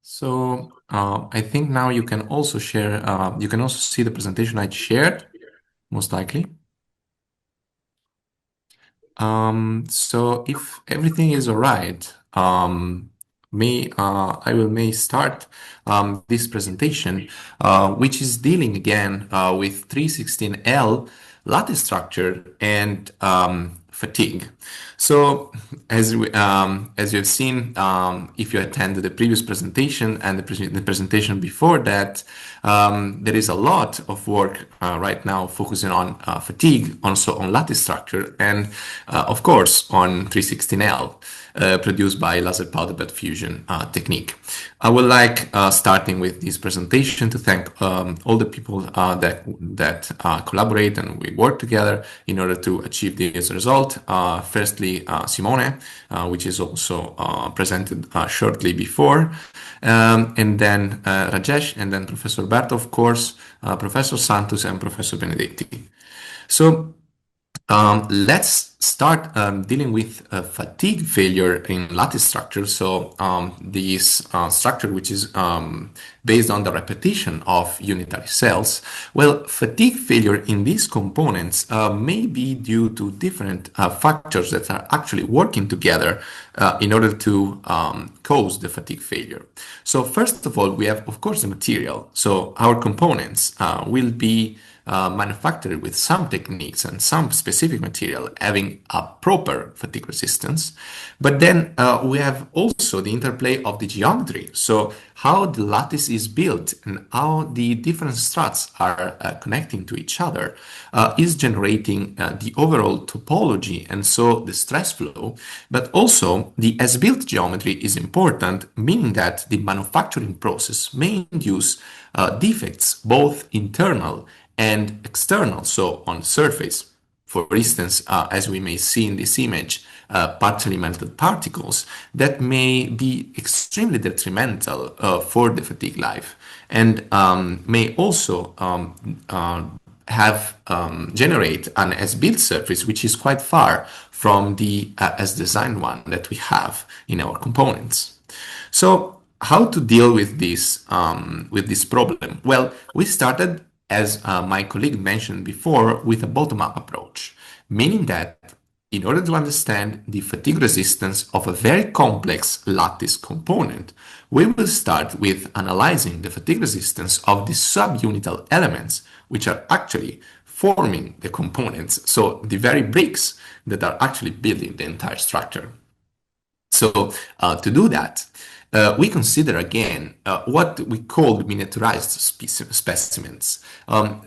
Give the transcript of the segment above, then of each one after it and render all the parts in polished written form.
I think now you can also share, you can also see the presentation I shared, most likely. So if everything is all right, I will may start this presentation, which is dealing again with 316L lattice structure and fatigue. So as you've seen, if you attended the previous presentation and the presentation before that, there is a lot of work right now focusing on fatigue, also on lattice structure, and of course on 316L. Produced by laser powder bed fusion technique. I would like, starting with this presentation, to thank all the people that collaborate and we work together in order to achieve this result. Firstly, Simone, which is also presented shortly before, and then Rajesh, and then Professor Berto, of course, Professor Santus, and Professor Benedetti. So let's start dealing with fatigue failure in lattice structure. So this structure, which is based on the repetition of unitary cells. Well, fatigue failure in these components may be due to different factors that are actually working together in order to cause the fatigue failure. So first of all, we have, of course, the material. So our components will be manufactured with some techniques and some specific material having a proper fatigue resistance. But then we have also the interplay of the geometry. So how the lattice is built and how the different struts are connecting to each other is generating the overall topology and so the stress flow. But also the as-built geometry is important, meaning that the manufacturing process may induce defects, both internal and external, so on surface. For instance, as we may see in this image, partially melted particles that may be extremely detrimental for the fatigue life and may also generate an as-built surface which is quite far from the as-designed one that we have in our components. So how to deal with this problem? Well, we started, as my colleague mentioned before, with a bottom-up approach, meaning that in order to understand the fatigue resistance of a very complex lattice component, we will start with analyzing the fatigue resistance of the subunital elements, which are actually forming the components, so the very bricks that are actually building the entire structure. So to do that, we consider again what we call miniaturized specimens,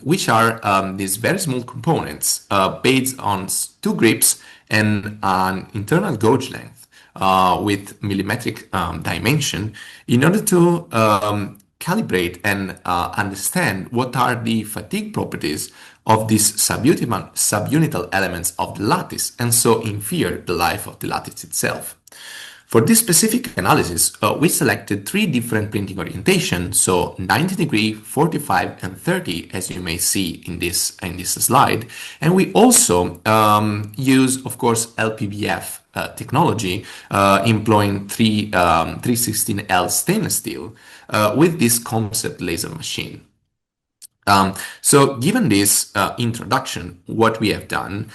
which are these very small components based on two grips and an internal gauge length with millimetric dimension in order to calibrate and understand what are the fatigue properties of these subunital elements of the lattice and so infer the life of the lattice itself. For this specific analysis, we selected three different printing orientations, so 90 degree, 45, and 30, as you may see in this slide. And we also use, of course, L PBF technology, employing 316L stainless steel with this concept laser machine. So given this introduction, what we have done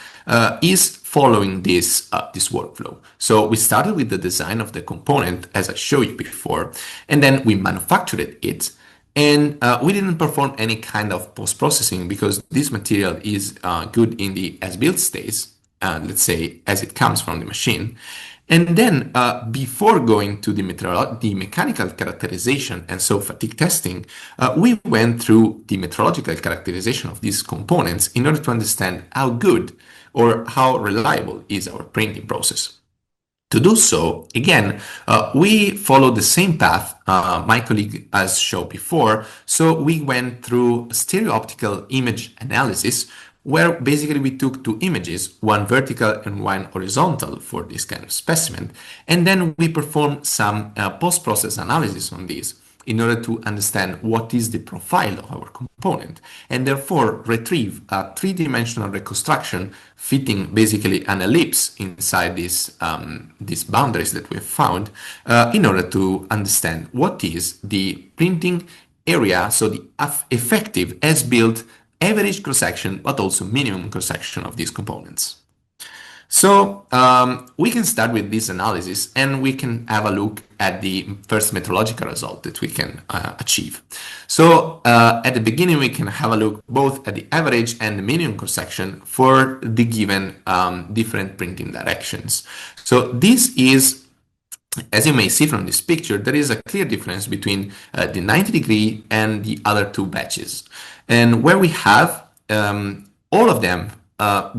is following this workflow. So we started with the design of the component, as I showed you before, and then we manufactured it. And we didn't perform any kind of post-processing because this material is good in the as-built state, let's say, as it comes from the machine. And then before going to the mechanical characterization and so fatigue testing, we went through the metrological characterization of these components in order to understand how good or how reliable is our printing process. To do so, again, we followed the same path my colleague has shown before. So we went through stereo-optical image analysis, where basically we took two images, one vertical and one horizontal for this kind of specimen, and then we performed some post-process analysis on these in order to understand what is the profile of our component, and therefore retrieve a three-dimensional reconstruction fitting basically an ellipse inside these boundaries that we have found, in order to understand what is the printing area, so the effective as-built average cross-section, but also minimum cross-section of these components. So we can start with this analysis and we can have a look at the first metrological result that we can achieve. So at the beginning, we can have a look both at the average and the minimum cross-section for the given different printing directions. So this is, as you may see from this picture, there is a clear difference between the 90-degree and the other two batches. And where we have all of them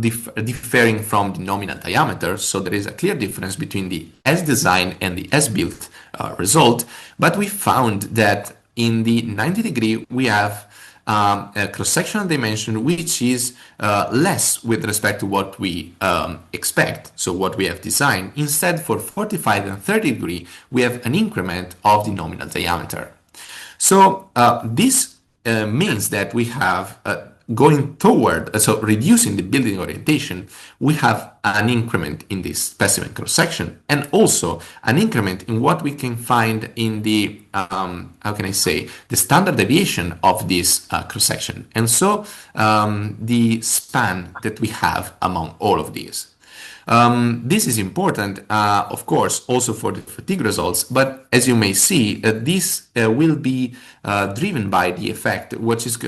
differing from the nominal diameter, so there is a clear difference between the as-designed and the as-built result, but we found that in the 90-degree we have a cross-sectional dimension which is less with respect to what we expect, so what we have designed. Instead, for 45 and 30-degree, we have an increment of the nominal diameter. So this means that we have going toward, so reducing the building orientation, we have an increment in this specimen cross-section and also an increment in what we can find in the, how can I say, the standard deviation of this cross-section. And so the span that we have among all of these. This is important, of course, also for the fatigue results, but as you may see, this will be driven by the effect, which is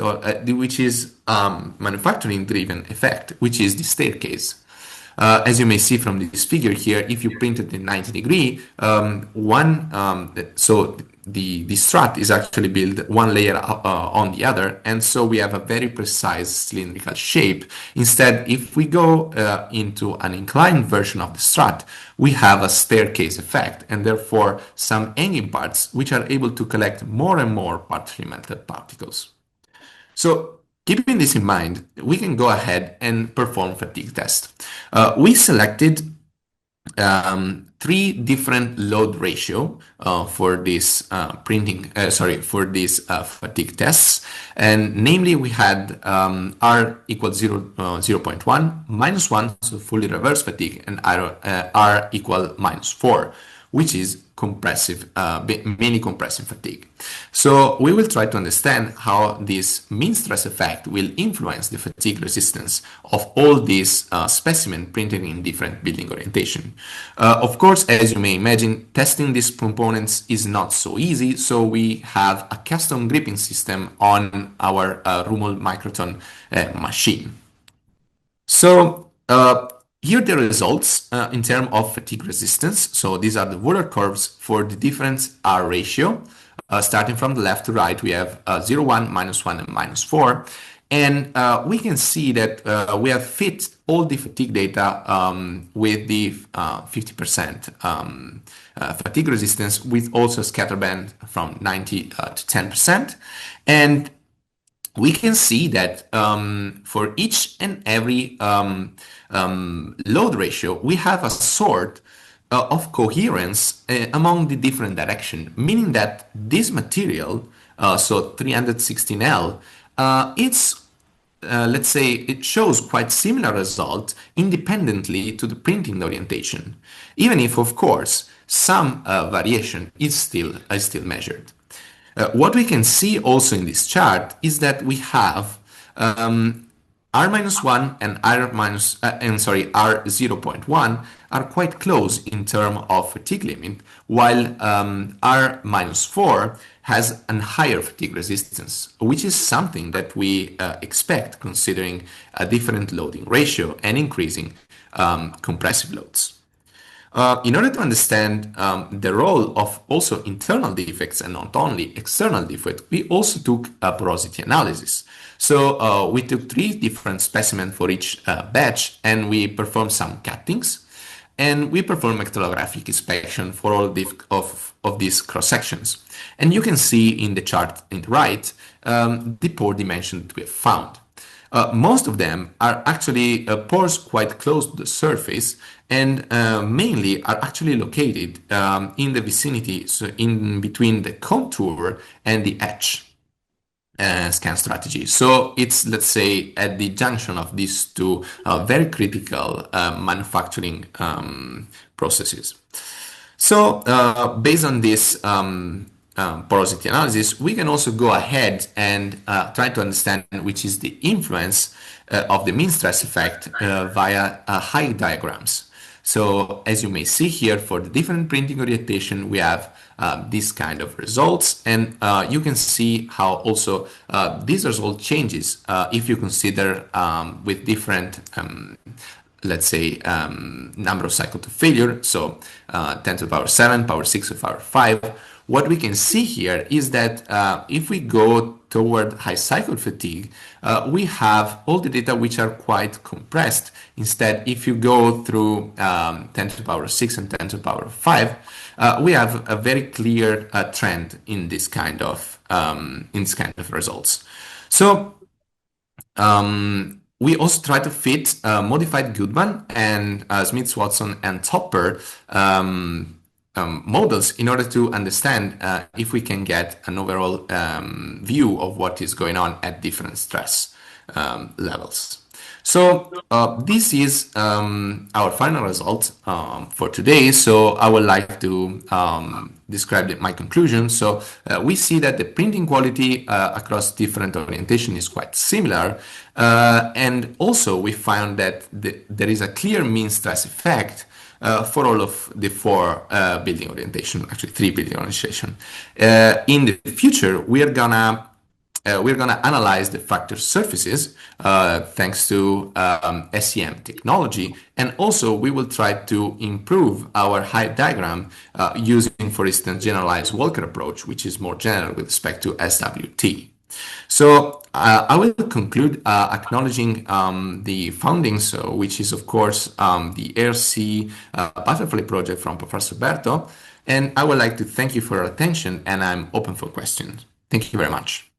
manufacturing-driven effect, which is the staircase. As you may see from this figure here, if you printed in 90-degree, so the strut is actually built one layer on the other, and so we have a very precise cylindrical shape. Instead, if we go into an inclined version of the strut, we have a staircase effect, and therefore some hanging parts which are able to collect more and more partially melted particles. So keeping this in mind, we can go ahead and perform fatigue test. We selected three different load ratio for this fatigue tests, and namely we had R equals 0.1, -1, so fully reverse fatigue, and R equal -4, which is compressive, mini compressive fatigue. So we will try to understand how this mean stress effect will influence the fatigue resistance of all these specimens printed in different building orientation. Of course, as you may imagine, testing these components is not so easy, so we have a custom gripping system on our Rummel microton machine. So here are the results in terms of fatigue resistance. So these are the Wheeler curves for the different R ratio. Starting from the left to right, we have 0, 1, -1, and -4. And we can see that we have fit all the fatigue data with the 50% fatigue resistance, with also scatter band from 90 to 10%. And we can see that for each and every load ratio, we have a sort of coherence among the different direction, meaning that this material, so 316L, let's say it shows quite similar result independently to the printing orientation, even if, of course, some variation is still measured. What we can see also in this chart is that we have R-1 and R-0.1 are quite close in terms of fatigue limit, while R-4 has a higher fatigue resistance, which is something that we expect considering a different loading ratio and increasing compressive loads. In order to understand the role of also internal defects and not only external defects, we also took a porosity analysis. So we took 3 different specimens for each batch, and we performed some cuttings, and we performed metalographic inspection for all of these cross sections. And you can see in the chart in the right the pore dimension that we have found. Most of them are actually pores quite close to the surface and mainly are actually located in the vicinity, so in between the contour and the edge scan strategy. So it's, let's say, at the junction of these two very critical manufacturing processes. So based on this porosity analysis, we can also go ahead and try to understand which is the influence of the mean stress effect via height diagrams. So as you may see here, for the different printing orientation, we have this kind of results, and you can see how also this result changes if you consider with different let's say, number of cycle to failure, so 10 to the power 7, power 6 to the power 5. What we can see here is that if we go toward high cycle fatigue, we have all the data which are quite compressed. Instead, if you go through 10 to the power 6 and 10 to the power 5, we have a very clear trend in this kind of results. So we also try to fit modified Goodman and Smith, Watson, and Topper models in order to understand if we can get an overall view of what is going on at different stress levels. So this is our final result for today. So I would like to describe my conclusion. So we see that the printing quality across different orientation is quite similar. And also we found that there is a clear mean stress effect for all of the four building orientation, actually three building orientation. In the future, we're gonna analyze the fracture surfaces thanks to SEM technology, and also we will try to improve our height diagram using, for instance, generalized Walker approach, which is more general with respect to SWT. So I will conclude acknowledging the findings, which is of course the ARC butterfly project from Professor Berto, and I would like to thank you for your attention, and I'm open for questions. Thank you very much.